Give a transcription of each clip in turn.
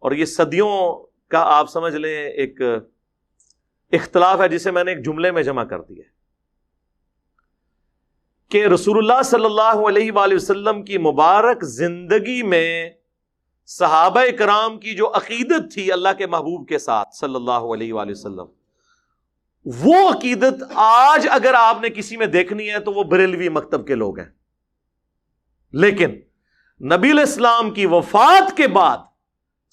اور یہ صدیوں کا آپ سمجھ لیں ایک اختلاف ہے جسے میں نے ایک جملے میں جمع کر دیا کہ رسول اللہ صلی اللہ علیہ وآلہ وسلم کی مبارک زندگی میں صحابہ کرام کی جو عقیدت تھی اللہ کے محبوب کے ساتھ صلی اللہ علیہ وآلہ وسلم، وہ عقیدت آج اگر آپ نے کسی میں دیکھنی ہے تو وہ بریلوی مکتب کے لوگ ہیں. لیکن نبی علیہ السلام کی وفات کے بعد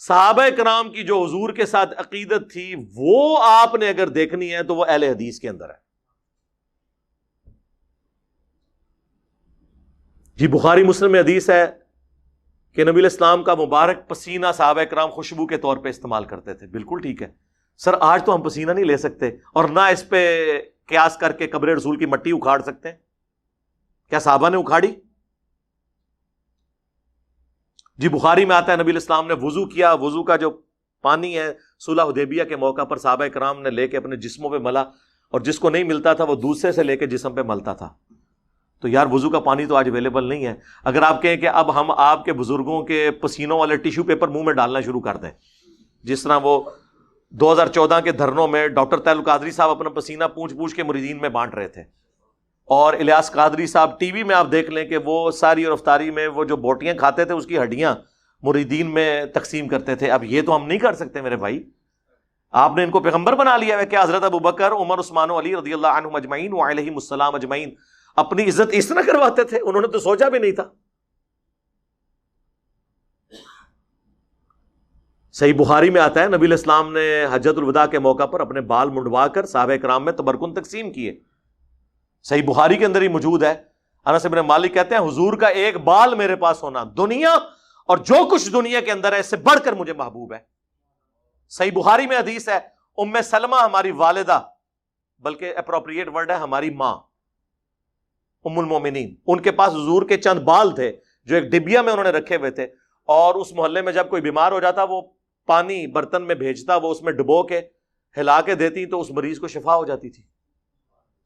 صحابہ کرام کی جو حضور کے ساتھ عقیدت تھی وہ آپ نے اگر دیکھنی ہے تو وہ اہل حدیث کے اندر ہے. جی بخاری مسلم میں حدیث ہے کہ نبی علیہ السلام کا مبارک پسینہ صحابہ کرام خوشبو کے طور پہ استعمال کرتے تھے. بالکل ٹھیک ہے سر، آج تو ہم پسینہ نہیں لے سکتے اور نہ اس پہ قیاس کر کے قبر رسول کی مٹی اکھاڑ سکتے ہیں. کیا صحابہ نے اکھاڑی؟ جی بخاری میں آتا ہے نبی علیہ السلام نے وضو کیا، وضو کا جو پانی ہے صلح حدیبیہ کے موقع پر صحابہ کرام نے لے کے اپنے جسموں پہ ملا، اور جس کو نہیں ملتا تھا وہ دوسرے سے لے کے جسم پہ ملتا تھا. تو یار وضو کا پانی تو آج اویلیبل نہیں ہے. اگر آپ کہیں کہ اب ہم آپ کے بزرگوں کے پسینوں والے ٹیشو پیپر منہ میں ڈالنا شروع کر دیں، جس طرح وہ 2014 کے دھرنوں میں ڈاکٹر طاہر القادری صاحب اپنا پسینہ پوچھ پوچھ کے مریدین میں بانٹ رہے تھے، اور الیاس قادری صاحب ٹی وی میں آپ دیکھ لیں کہ وہ ساری اور افطاری میں وہ جو بوٹیاں کھاتے تھے اس کی ہڈیاں مریدین میں تقسیم کرتے تھے. اب یہ تو ہم نہیں کر سکتے میرے بھائی. آپ نے ان کو پیغمبر بنا لیا ہے کہ حضرت ابوبکر، عمر، عثمان و علی رضی اللہ عنہم اجمعین وعلیہم السلام اجمعین اپنی عزت اس طرح کرواتے تھے؟ انہوں نے تو سوچا بھی نہیں تھا. صحیح بخاری میں آتا ہے نبی علیہ السلام نے حجۃ الوداع کے موقع پر اپنے بال منڈوا کر صحابہ کرام میں تبرکن تقسیم کیے. صحیح بخاری کے اندر ہی موجود ہے. انس بن مالک کہتے ہیں حضور کا ایک بال میرے پاس ہونا دنیا اور جو کچھ دنیا کے اندر ہے اس سے بڑھ کر مجھے محبوب ہے. صحیح بخاری میں حدیث ہے ام سلمہ ہماری والدہ، بلکہ اپروپریٹ ورڈ ہے ہماری ماں، ام المومنین، ان کے پاس حضور کے چند بال تھے جو ایک ڈبیا میں انہوں نے رکھے ہوئے تھے، اور اس محلے میں جب کوئی بیمار ہو جاتا وہ پانی برتن میں بھیجتا، وہ اس میں ڈبو کے ہلا کے دیتی تو اس مریض کو شفا ہو جاتی تھی.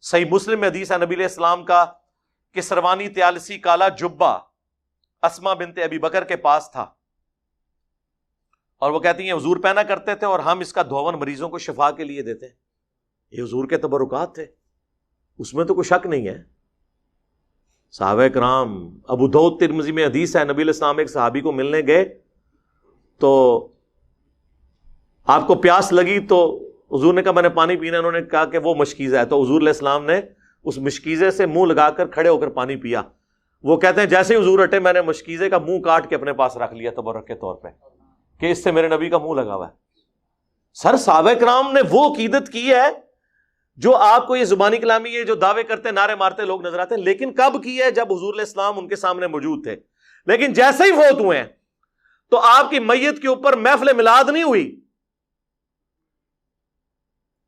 صحیح مسلم میں حدیث ہے نبی علیہ السلام کا کسروانی تیالسی کالا جبہ اسما بنت ابی بکر کے پاس تھا، اور وہ کہتی ہیں حضور پہنا کرتے تھے اور ہم اس کا دھون مریضوں کو شفا کے لیے دیتے ہیں. یہ حضور کے تبرکات تھے، اس میں تو کوئی شک نہیں ہے. صحابہ کرام، ابو داؤد ترمذی میں حدیث ہے نبی علیہ السلام ایک صحابی کو ملنے گئے تو آپ کو پیاس لگی تو حضور نے کہا میں نے پانی پینا. انہوں نے کہا کہ وہ مشکیزہ ہے، تو حضور علیہ السلام نے اس مشکیزے سے منہ لگا کر کھڑے ہو کر پانی پیا. وہ کہتے ہیں جیسے ہی حضور ہٹے میں نے مشکیزے کا منہ کاٹ کے اپنے پاس رکھ لیا تبرک کے طور پہ کہ اس سے میرے نبی کا منہ لگا ہوا ہے. سر صحابہ کرام نے وہ عقیدت کی ہے جو آپ کو یہ زبانی کلامی یہ جو دعوے کرتے نعرے مارتے لوگ نظر آتے ہیں، لیکن کب کی ہے؟ جب حضور علیہ السلام ان کے سامنے موجود تھے. لیکن جیسے ہی فوت ہوئے ہیں تو آپ کی میت کے اوپر محفل میلاد نہیں ہوئی،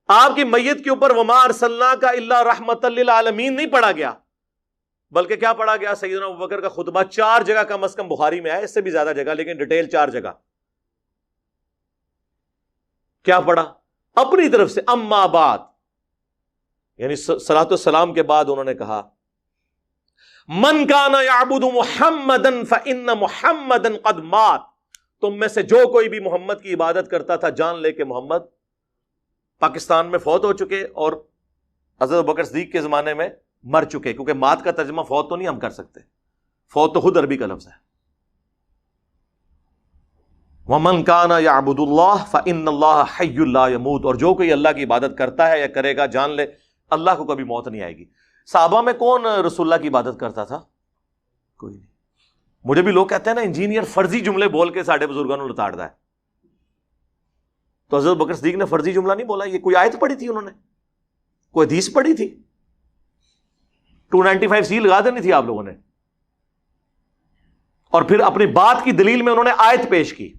آپ کی میت کے اوپر وما ارسلناک الا رحمۃ للعالمین نہیں پڑھا گیا، بلکہ کیا پڑھا گیا؟ سیدنا ابوبکر کا خطبہ. 4 جگہ کم از کم بخاری میں ہے، اس سے بھی زیادہ جگہ لیکن ڈیٹیل 4 جگہ. کیا پڑھا؟ اپنی طرف سے اما بعد، یعنی صلاۃ والسلام کے بعد انہوں نے کہا من کان یعبد محمدا فان محمدا قد مات. تم میں سے جو کوئی بھی محمد کی عبادت کرتا تھا جان لے کہ محمد پاکستان میں فوت ہو چکے، اور حضرت ابوبکر صدیق کے زمانے میں مر چکے، کیونکہ مات کا ترجمہ فوت تو نہیں ہم کر سکتے، فوت تو خود عربی کا لفظ ہے. وَمَنْ كَانَ يَعْبُدُ اللَّهَ فَإِنَّ اللَّهَ حَيٌّ لَا يَمُوتُ. اور جو کوئی اللہ کی عبادت کرتا ہے یا کرے گا جان لے اللہ کو کبھی موت نہیں آئے گی. صحابہ میں کون رسول اللہ کی عبادت کرتا تھا؟ کوئی نہیں. مجھے بھی لوگ کہتے ہیں نا انجینئر فرضی جملے بول کے ساڈے بزرگوں نے لتاڑ دا ہے. تو حضرت بکر صدیق نے فرضی جملہ نہیں بولا، یہ کوئی آیت پڑھی تھی انہوں نے، کوئی حدیث پڑھی تھی، 295C لگا دینی تھی آپ لوگوں نے. اور پھر اپنی بات کی دلیل میں انہوں نے آیت پیش کی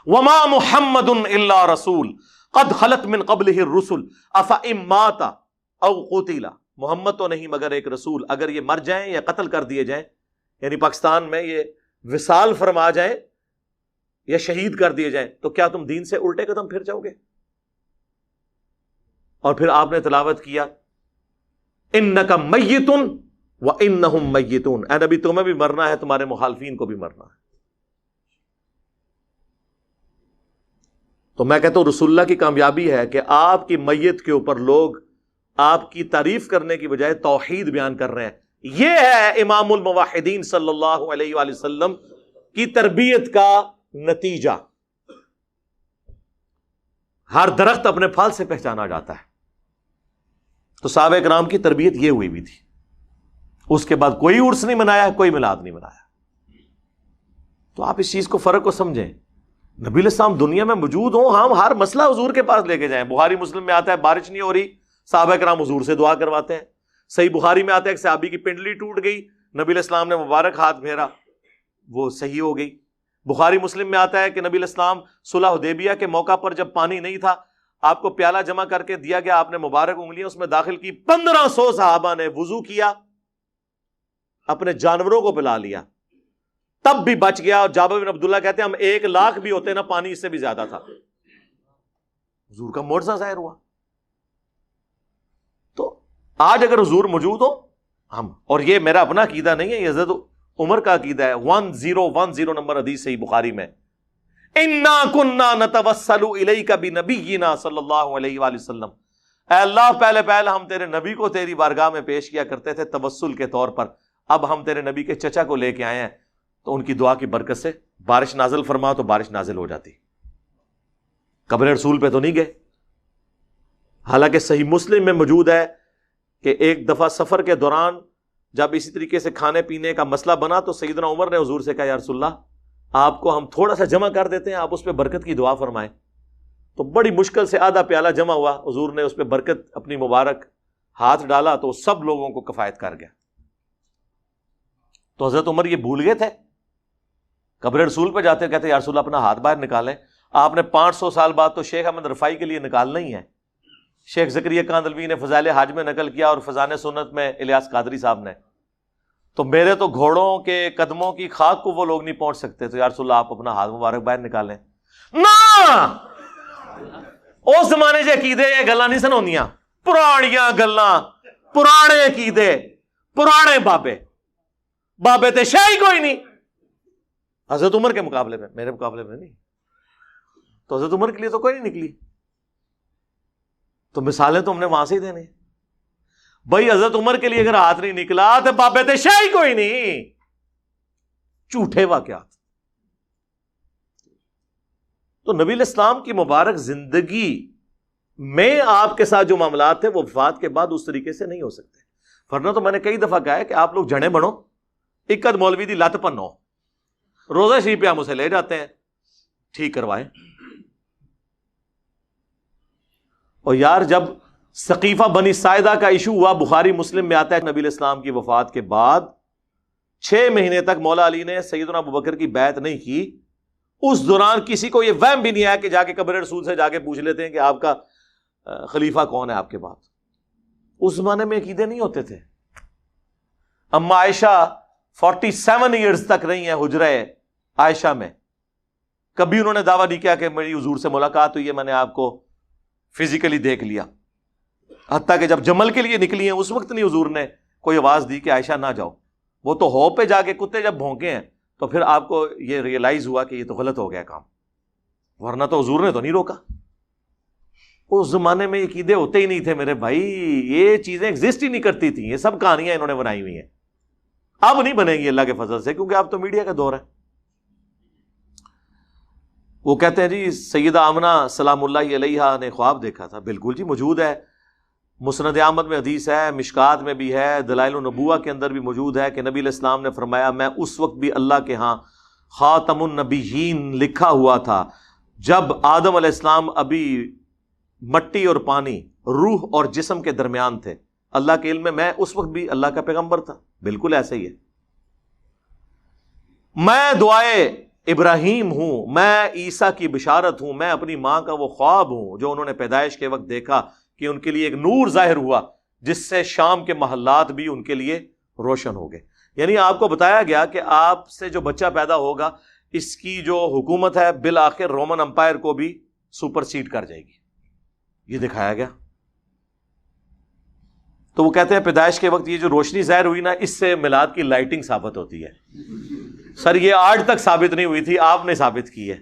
وما محمد الا رسول قد خلت من قبلہ الرسل افئن مات او قتل. محمد تو نہیں مگر ایک رسول، اگر یہ مر جائیں یا قتل کر دیے جائیں، یعنی پاکستان میں یہ وصال فرما جائیں یا شہید کر دیے جائیں، تو کیا تم دین سے الٹے قدم پھر جاؤ گے؟ اور پھر آپ نے تلاوت کیا انک میت وانہم میتون. اے نبی تمہیں بھی مرنا ہے، تمہارے مخالفین کو بھی مرنا ہے. تو میں کہتا ہوں رسول اللہ کی کامیابی ہے کہ آپ کی میت کے اوپر لوگ آپ کی تعریف کرنے کی بجائے توحید بیان کر رہے ہیں۔ یہ ہے امام الموحدین صلی اللہ علیہ وآلہ وسلم کی تربیت کا نتیجہ۔ ہر درخت اپنے پھل سے پہچانا جاتا ہے۔ تو صحابہ کرام کی تربیت یہ ہوئی بھی تھی۔ اس کے بعد کوئی عرس نہیں منایا، کوئی میلاد نہیں منایا۔ تو آپ اس چیز کو فرق کو سمجھیں۔ نبی علیہ السلام دنیا میں موجود ہوں، ہم ہر مسئلہ حضور کے پاس لے کے جائیں۔ بخاری مسلم میں آتا ہے بارش نہیں ہو رہی، صحابہ کرام حضور سے دعا کرواتے ہیں۔ صحیح بخاری میں آتا ہے کہ صحابی کی پنڈلی ٹوٹ گئی، نبی علیہ السلام نے مبارک ہاتھ پھیرا، وہ صحیح ہو گئی۔ بخاری مسلم میں آتا ہے کہ نبی علیہ السلام صلح حدیبیہ کے موقع پر جب پانی نہیں تھا، آپ کو پیالہ جمع کر کے دیا گیا، آپ نے مبارک انگلیاں اس میں داخل کی، 1500 صحابہ نے وضو کیا، اپنے جانوروں کو پلا لیا، تب بھی بچ گیا۔ اور جابر بن عبداللہ کہتے ہیں ہم 1,00,000 بھی ہوتے نا، پانی اس سے بھی زیادہ تھا۔ حضور کا معجزہ ظاہر ہوا۔ تو آج اگر حضور موجود ہو ہم، اور یہ میرا اپنا عقیدہ نہیں ہے، یہ حضرت عمر کا عقیدہ ہے، 1010 نمبر حدیث صحیح بخاری میں، اِنَّا كُنَّا نَتَوَسَّلُ إِلَيْكَ بِنَبِيِّنَا صلی اللہ علیہ وآلہ وسلم، اے اللہ پہلے ہم تیرے نبی کو تیری بارگاہ میں پیش کیا کرتے تھے توسل کے طور پر، اب ہم تیرے نبی کے چچا کو لے کے آئے ہیں، تو ان کی دعا کی برکت سے بارش نازل فرما، تو بارش نازل ہو جاتی۔ قبر رسول پہ تو نہیں گئے۔ حالانکہ صحیح مسلم میں موجود ہے کہ ایک دفعہ سفر کے دوران جب اسی طریقے سے کھانے پینے کا مسئلہ بنا تو سیدنا عمر نے حضور سے کہا یا رسول اللہ آپ کو ہم تھوڑا سا جمع کر دیتے ہیں، آپ اس پہ برکت کی دعا فرمائیں۔ تو بڑی مشکل سے آدھا پیالہ جمع ہوا، حضور نے اس پہ برکت اپنی مبارک ہاتھ ڈالا تو سب لوگوں کو کفایت کر گیا۔ تو حضرت عمر یہ بھول گئے تھے، قبر رسول پہ جاتے کہتے یا رسول اللہ اپنا ہاتھ باہر نکالیں۔ آپ نے 500 سال بعد تو شیخ احمد رفاعی کے لیے نکالنا ہی ہے۔ شیخ زکریا کاندلوی نے فضائل حج میں نقل کیا، اور فضائل سنت میں الیاس قادری صاحب نے، تو میرے تو گھوڑوں کے قدموں کی خاک کو وہ لوگ نہیں پہنچ سکتے، تو یا رسول اللہ آپ اپنا ہاتھ مبارک باہر نکالیں۔ نہ، اس زمانے سے عقیدے یہ گلاں نہیں سن ہوندیاں، پرانیاں گلاں، پرانے عقیدے، پرانے بابے تے شاہی کوئی نہیں۔ حضرت عمر کے مقابلے میں، میرے مقابلے میں نہیں، تو حضرت عمر کے لیے تو کوئی نہیں نکلی۔ تو مثالیں تو ہم نے وہاں سے ہی دینے۔ بھائی حضرت عمر کے لیے اگر ہاتھ نہیں نکلا تو بابے تے شاہی کوئی نہیں، جھوٹے واقعات۔ تو نبی علیہ السلام کی مبارک زندگی میں آپ کے ساتھ جو معاملات تھے وہ وفات کے بعد اس طریقے سے نہیں ہو سکتے۔ ورنہ تو میں نے کئی دفعہ کہا ہے کہ آپ لوگ جنے بنو، اکد مولوی دی لت پنو، روزہ شریف پہ ہم اسے لے جاتے ہیں، ٹھیک کروائیں۔ اور یار جب ثقیفہ بنی ساعدہ کا ایشو ہوا، بخاری مسلم میں آتا ہے نبی علیہ السلام کی وفات کے بعد 6 مہینے تک مولا علی نے سیدنا ابوبکر کی بیعت نہیں کی۔ اس دوران کسی کو یہ وہم بھی نہیں آیا کہ جا کے قبر رسول سے جا کے پوچھ لیتے ہیں کہ آپ کا خلیفہ کون ہے آپ کے بعد۔ اس زمانے میں عقیدے نہیں ہوتے تھے۔ اما عائشہ 47 ایئرز تک رہی ہیں حجرہ عائشہ میں، کبھی انہوں نے دعویٰ نہیں کیا کہ میری حضور سے ملاقات ہوئی ہے، میں نے آپ کو فزیکلی دیکھ لیا۔ حتیٰ کہ جب جمل کے لیے نکلی ہیں اس وقت نہیں حضور نے کوئی آواز دی کہ عائشہ نہ جاؤ، وہ تو ہو پہ جا کے کتے جب بھونکے ہیں تو پھر آپ کو یہ ریئلائز ہوا کہ یہ تو غلط ہو گیا کام، ورنہ تو حضور نے تو نہیں روکا۔ اس زمانے میں عقیدے ہوتے ہی نہیں تھے میرے بھائی، یہ چیزیں ایگزسٹ ہی نہیں کرتی تھیں، یہ سب کہانیاں انہوں نے بنائی ہوئی ہیں۔ اب نہیں بنے گی اللہ کے فضل سے، کیونکہ اب تو میڈیا کا دور ہے۔ وہ کہتے ہیں جی سیدہ آمنہ سلام اللہ علیہا نے خواب دیکھا تھا۔ بالکل جی موجود ہے، مسند احمد میں حدیث ہے، مشکات میں بھی ہے، دلائل النبوہ کے اندر بھی موجود ہے کہ نبی علیہ السلام نے فرمایا میں اس وقت بھی اللہ کے ہاں خاتم النبیین لکھا ہوا تھا جب آدم علیہ السلام ابھی مٹی اور پانی، روح اور جسم کے درمیان تھے۔ اللہ کے علم میں اس وقت بھی اللہ کا پیغمبر تھا۔ بالکل ایسے ہی ہے۔ میں دعائے ابراہیم ہوں، میں عیسیٰ کی بشارت ہوں، میں اپنی ماں کا وہ خواب ہوں جو انہوں نے پیدائش کے وقت دیکھا کہ ان کے لیے ایک نور ظاہر ہوا جس سے شام کے محلات بھی ان کے لیے روشن ہو گئے۔ یعنی آپ کو بتایا گیا کہ آپ سے جو بچہ پیدا ہوگا اس کی جو حکومت ہے بالآخر رومن امپائر کو بھی سپر سیڈ کر جائے گی، یہ دکھایا گیا۔ تو وہ کہتے ہیں پیدائش کے وقت یہ جو روشنی ظاہر ہوئی نا، اس سے میلاد کی لائٹنگ ثابت ہوتی ہے۔ سر یہ آج تک ثابت نہیں ہوئی تھی، آپ نے ثابت کی ہے۔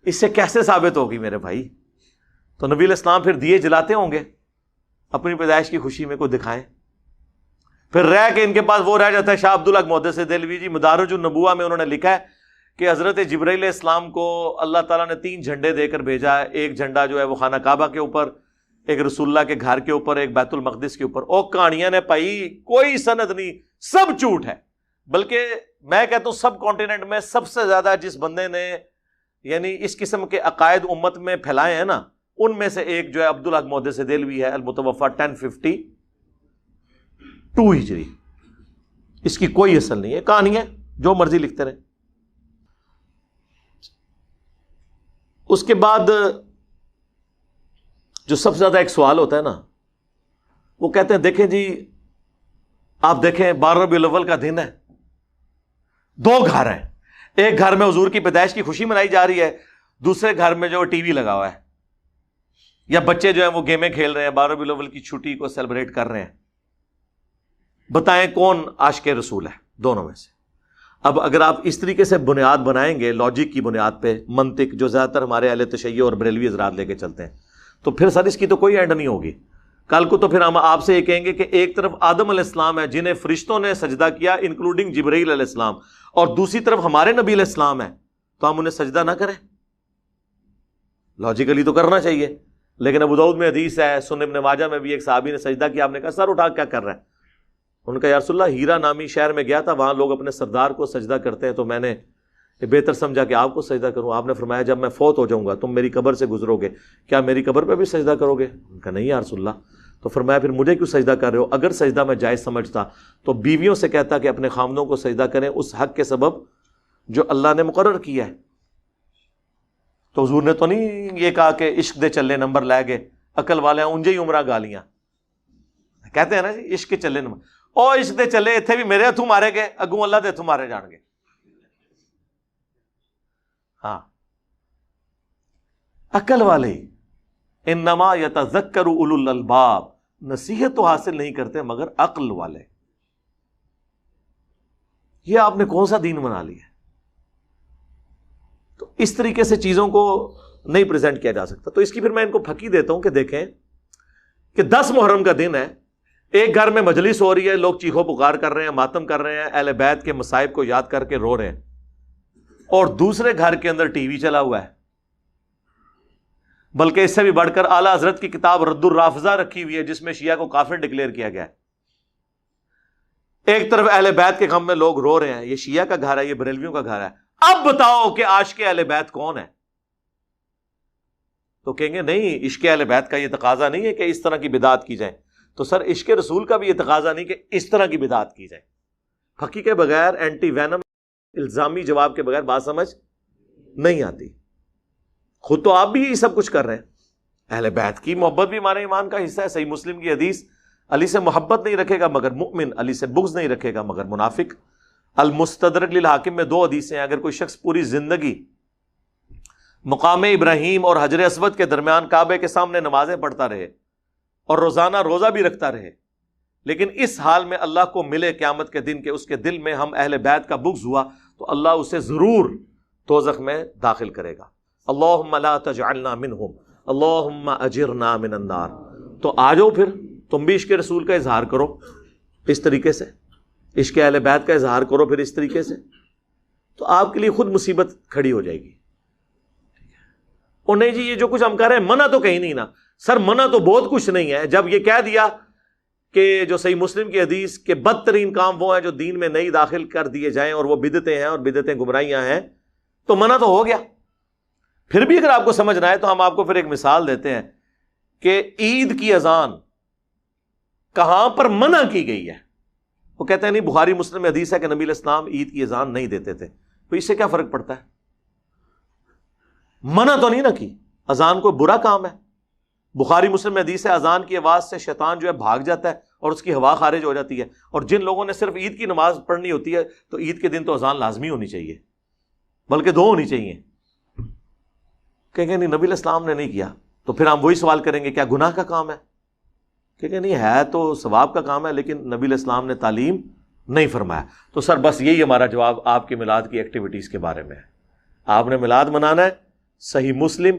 اس سے کیسے ثابت ہوگی میرے بھائی؟ تو نبی علیہ السلام پھر دیے جلاتے ہوں گے اپنی پیدائش کی خوشی میں، کوئی دکھائیں. پھر رہ کے ان کے پاس وہ رہ جاتا ہے شاہ عبدالحق محدث دہلوی جی مدارج النبوہ میں انہوں نے لکھا ہے کہ حضرت جبرائیل علیہ السلام کو اللہ تعالیٰ نے 3 جھنڈے دے کر بھیجا ہے. ایک جھنڈا جو ہے وہ خانہ کعبہ کے اوپر، ایک رسول اللہ کے گھر کے اوپر، ایک بیت المقدس کے اوپر. اور کہانیاں نے پائی کوئی سند نہیں، سب جھوٹ ہے. بلکہ میں کہتا ہوں سب کانٹیننٹ میں سب سے زیادہ جس بندے نے یعنی اس قسم کے عقائد امت میں پھیلائے ہیں نا، ان میں سے ایک جو ہے عبدالحق محدث دہلوی ہے، المتوفی 1052 ہجری. اس کی کوئی اصل نہیں ہے، کہانیاں جو مرضی لکھتے رہے. اس کے بعد جو سب سے زیادہ ایک سوال ہوتا ہے نا، وہ کہتے ہیں دیکھیں جی آپ دیکھیں 12 ربیع الاول کا دن ہے، 2 گھر ہیں، ایک گھر میں حضور کی پیدائش کی خوشی منائی جا رہی ہے، دوسرے گھر میں جو ٹی وی لگا ہوا ہے، یا بچے جو ہیں وہ گیمیں کھیل رہے ہیں، 12 ربیع الاول کی چھٹی کو سیلیبریٹ کر رہے ہیں. بتائیں کون عاشق رسول ہے دونوں میں سے؟ اب اگر آپ اس طریقے سے بنیاد بنائیں گے، لاجک کی بنیاد پہ، منطق جو زیادہ تر ہمارے اہل تشیع اور بریلوی حضرات لے کے چلتے ہیں، تو پھر سر اس کی تو کوئی اینڈ نہیں ہوگی. کل کو تو پھر ہم آپ سے یہ کہیں گے کہ ایک طرف آدم علیہ السلام ہے جنہیں فرشتوں نے سجدہ کیا انکلوڈنگ جبرائیل علیہ السلام، اور دوسری طرف ہمارے نبی علیہ السلام ہے، تو ہم انہیں سجدہ نہ کریں؟ لاجیکلی تو کرنا چاہیے. لیکن ابو داؤد میں حدیث ہے، سنن ابن ماجہ میں بھی ایک صحابی نے سجدہ کیا، آپ نے کہا سر اٹھا کیا کر رہا ہے؟ ان کا یا رسول اللہ ہیرا نامی شہر میں گیا تھا، وہاں لوگ اپنے سردار کو سجدہ کرتے ہیں، تو میں نے بہتر سمجھا کہ آپ کو سجدہ کروں. آپ نے فرمایا جب میں فوت ہو جاؤں گا تم میری قبر سے گزرو گے، کیا میری قبر پہ بھی سجدہ کرو گے؟ ان کا نہیں یا رسول اللہ. تو فرمایا پھر مجھے کیوں سجدہ کر رہے ہو؟ اگر سجدہ میں جائز سمجھتا تو بیویوں سے کہتا کہ اپنے خامدوں کو سجدہ کریں اس حق کے سبب جو اللہ نے مقرر کیا ہے. تو حضور نے تو نہیں یہ کہا کہ عشق دے چلے نمبر لے گئے، عقل والے انجے ہی عمرہ گالیاں کہتے ہیں نا جی، عشق کے چلے نمبر، او عشق دے چلے اتنے بھی میرے ہتھوں مارے گئے، اگوں اللہ دے ہتھوں مارے جان گے. ہاں عقل والے انما یتذکر اولو الالباب، نصیحت تو حاصل نہیں کرتے مگر عقل والے. یہ آپ نے کون سا دین بنا لیا؟ تو اس طریقے سے چیزوں کو نہیں پریزنٹ کیا جا سکتا. تو اس کی پھر میں ان کو پھکی دیتا ہوں کہ دیکھیں کہ 10 محرم کا دن ہے، ایک گھر میں مجلس ہو رہی ہے، لوگ چیخو پکار کر رہے ہیں، ماتم کر رہے ہیں، اہل بیت کے مصائب کو یاد کر کے رو رہے ہیں، اور دوسرے گھر کے اندر ٹی وی چلا ہوا ہے. بلکہ اس سے بھی بڑھ کر اعلیٰ حضرت کی کتاب رد الرافضہ رکھی ہوئی ہے جس میں شیعہ کو کافر ڈکلیئر کیا گیا ہے. ایک طرف اہل بیت کے غم میں لوگ رو رہے ہیں، یہ شیعہ کا گھر ہے، یہ بریلویوں کا گھر ہے. اب بتاؤ کہ عاشق اہل بیت کون ہے؟ تو کہیں گے نہیں، عشق اہل بیت کا یہ تقاضا نہیں ہے کہ اس طرح کی بدعت کی جائے. تو سر عشق رسول کا بھی یہ تقاضا نہیں کہ اس طرح کی بدعت کی جائے. پھکی کے بغیر، اینٹی وینم الزامی جواب کے بغیر بات سمجھ نہیں آتی. خود تو آپ بھی یہ سب کچھ کر رہے ہیں. اہل بیت کی محبت بھی ہمارے ایمان کا حصہ ہے. صحیح مسلم کی حدیث، علی سے محبت نہیں رکھے گا مگر مؤمن، علی سے بغض نہیں رکھے گا مگر منافق. المستدرک للحاکم میں 2 حدیثیں ہیں. اگر کوئی شخص پوری زندگی مقام ابراہیم اور حجر اسود کے درمیان کعبے کے سامنے نمازیں پڑھتا رہے اور روزانہ روزہ بھی رکھتا رہے، لیکن اس حال میں اللہ کو ملے قیامت کے دن کہ اس کے دل میں ہم اہل بیت کا بغض ہوا، تو اللہ اسے ضرور دوزخ میں داخل کرے گا. اللہم لا تجعلنا منہم اللہم اجرنا من النار. تو آ جاؤ پھر تم بھی عشق رسول کا اظہار کرو اس طریقے سے، عشق اہل بیت کا اظہار کرو پھر اس طریقے سے، تو آپ کے لیے خود مصیبت کھڑی ہو جائے گی. اور نہیں جی یہ جو کچھ ہم کر رہے ہیں منع تو کہیں نہیں نا. سر منع تو بہت کچھ نہیں ہے. جب یہ کہہ دیا کہ جو صحیح مسلم کی حدیث کہ بدترین کام وہ ہیں جو دین میں نہیں داخل کر دیے جائیں اور وہ بدعتیں ہیں اور بدعتیں گمراہیاں ہیں، تو منع تو ہو گیا. پھر بھی اگر آپ کو سمجھنا ہے تو ہم آپ کو پھر ایک مثال دیتے ہیں کہ عید کی اذان کہاں پر منع کی گئی ہے. وہ کہتے ہیں نہیں بخاری مسلم میں حدیث ہے کہ نبی علیہ السلام عید کی اذان نہیں دیتے تھے. تو اس سے کیا فرق پڑتا ہے؟ منع تو نہیں نہ کی. اذان کوئی برا کام ہے. بخاری مسلم میں حدیث ہے اذان کی آواز سے شیطان جو ہے بھاگ جاتا ہے اور اس کی ہوا خارج ہو جاتی ہے. اور جن لوگوں نے صرف عید کی نماز پڑھنی ہوتی ہے تو عید کے دن تو اذان لازمی ہونی چاہیے، بلکہ 2 ہونی چاہیے. کہیں گے نہیں نبی علیہ السلام نے نہیں کیا. تو پھر ہم وہی سوال کریں گے کیا گناہ کا کام ہے؟ کہیں گے نہیں ہے تو ثواب کا کام ہے، لیکن نبی علیہ السلام نے تعلیم نہیں فرمایا. تو سر بس یہی ہمارا جواب آپ کے میلاد کی ایکٹیویٹیز کے بارے میں ہے. آپ نے میلاد منانا ہے، صحیح مسلم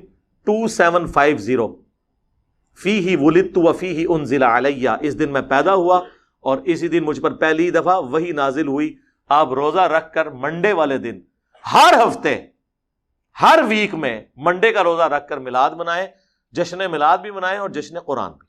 2750، فیہ ولدت وفیہ انزل علیہ، اس دن میں پیدا ہوا اور اسی دن مجھ پر پہلی دفعہ وحی نازل ہوئی. آپ روزہ رکھ کر منڈے والے دن ہر ہفتے ہر ویک میں منڈے کا روزہ رکھ کر میلاد منائیں، جشن میلاد بھی منائیں اور جشن قرآن بھی.